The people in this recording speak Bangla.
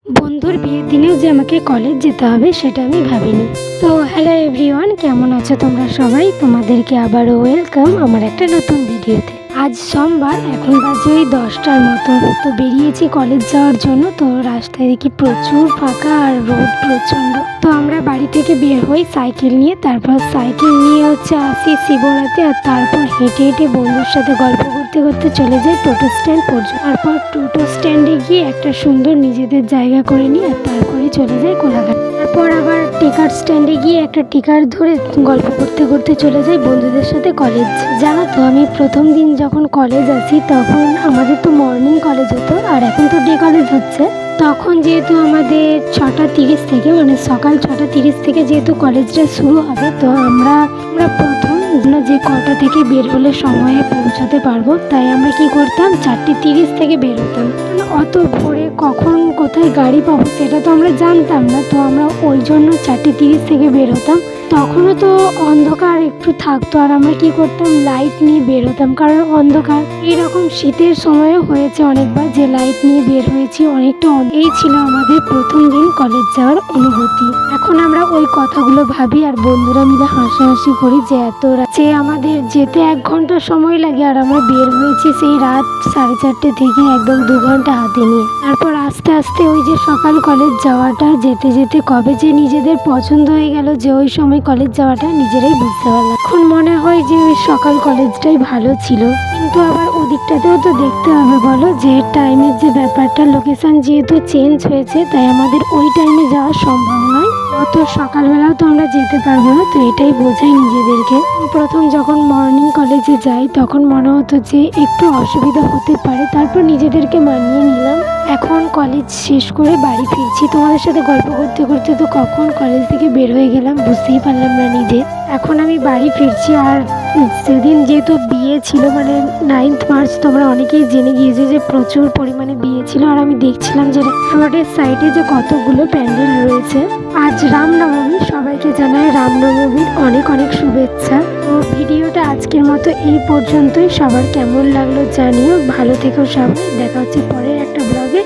বন্ধুর বিয়ের দিনেও যে আমাকে কলেজ যেতে হবে সেটা আমি ভাবিনি। তো হ্যালো এভরিওয়ান, কেমন আছো তোমরা সবাই? তোমাদেরকে আবারও ওয়েলকাম আমার একটা নতুন ভিডিওতে। আজ সোমবার, এখন বাজে ওই 10টার মতো। তো বেরিয়েছি কলেজ যাওয়ার জন্য। তো রাস্তায় দেখি প্রচুর ফাঁকা আর রোদ প্রচণ্ড। তো আমরা বাড়ি থেকে বের হই সাইকেল নিয়ে, তারপর সাইকেল নিয়ে আসি শিবরাতে, আর তারপর হেঁটে হেঁটে বন্ধুর সাথে গল্প করতে করতে চলে যাই টোটো স্ট্যান্ড পর্যন্ত। তারপর টোটো স্ট্যান্ডে গিয়ে একটা সুন্দর নিজেদের জায়গা করে নিই, আর তারপরে চলে যাই কোলাঘাট। তারপর আবার টিকার স্ট্যান্ডে গিয়ে একটা টিকার ধরে গল্প করতে করতে চলে যাই বন্ধুদের সাথে কলেজ। জানো তো, আমি প্রথম দিন যখন কলেজ আসি তখন আমাদের তো মর্নিং কলেজ হতো, আর এখন তো ডে কলেজ হচ্ছে। তখন যেহেতু আমাদের 6:30 থেকে, মানে সকাল 6:30 থেকে যেহেতু কলেজটা শুরু হবে, তো আমরা প্রথম যে কটা থেকে বের হলে সময়ে পৌঁছাতে পারবো, তাই আমরা কি করতাম 4:30 থেকে বের হতাম। অত ভোরে কখন কোথায় গাড়ি পাবো সেটা তো আমরা জানতাম না, তো আমরা ওই জন্য 4:30 থেকে বের হতাম। তখনও তো অন্ধকার একটু থাকতো, আর আমরা কি করতাম লাইট নিয়ে বের হতাম, কারণ অন্ধকার। এইরকম শীতের সময়ও হয়েছে অনেকবার যে লাইট নিয়ে বের হয়েছি অনেকটা। এই ছিল আমাদের প্রথম দিন কলেজ যাওয়ার অনুভূতি। এখন আমরা ওই কথাগুলো ভাবি আর বন্ধুরা মিলে হাসাহাসি করি যে এত রাতে আমাদের যেতে 1 ঘন্টা সময় লাগে, আর আমরা বের হয়েছি সেই রাত 4:30 থেকে, একদম 2 ঘন্টা হাতে নিয়ে। তারপর আস্তে আস্তে ওই যে সকাল কলেজ যাওয়াটা যেতে যেতে কবে যে নিজেদের পছন্দ হয়ে গেল যে ওই সময় কলেজ যাওয়াটা, নিজেরাই বুঝতে পারলাম। এখন মনে হয় যে ওই সকাল কলেজটাই ভালো ছিল, কিন্তু আবার ওদিকটাতেও তো দেখতে হবে বলো, যে টাইমের যে ব্যাপারটা, লোকেশন যেহেতু চেঞ্জ হয়েছে তাই আমাদের ওই টাইমে যাওয়া সম্ভব নয়। অত সকালবেলাও তো আমরা যেতে পারবো না, তো এটাই বোঝাই নিজেদেরকে। প্রথম যখন মর্নিং কলেজে যাই তখন মনে হতো যে একটু অসুবিধা হতে পারে, তারপর নিজেদেরকে মানিয়ে নিলাম। এখন কলেজ শেষ করে বাড়ি ফিরছি, তোমাদের সাথে গল্প করতে করতে তো কখন কলেজ থেকে বের হয়ে গেলাম বুঝতেই পারলাম না নিজে। এখন আমি বাড়ি ফিরছি, আর সেদিন যেহেতু বিয়ে ছিল, মানে 9th মার্চ, তোমরা অনেকেই জেনে গিয়েছো যে প্রচুর পরিমাণে বিয়ে ছিল। আর আমি দেখছিলাম যে রোডের সাইডে যে কতগুলো প্যান্ডেল রয়েছে। আজ রামনবমী, সবাইকে জানাই রামনবমীর অনেক অনেক শুভেচ্ছা। তো ভিডিওটা আজকের মতো এই পর্যন্তই। সবার কেমন লাগলো জানিও, ভালো থেকো সবাই, দেখা হচ্ছে পরের একটা ব্লগে।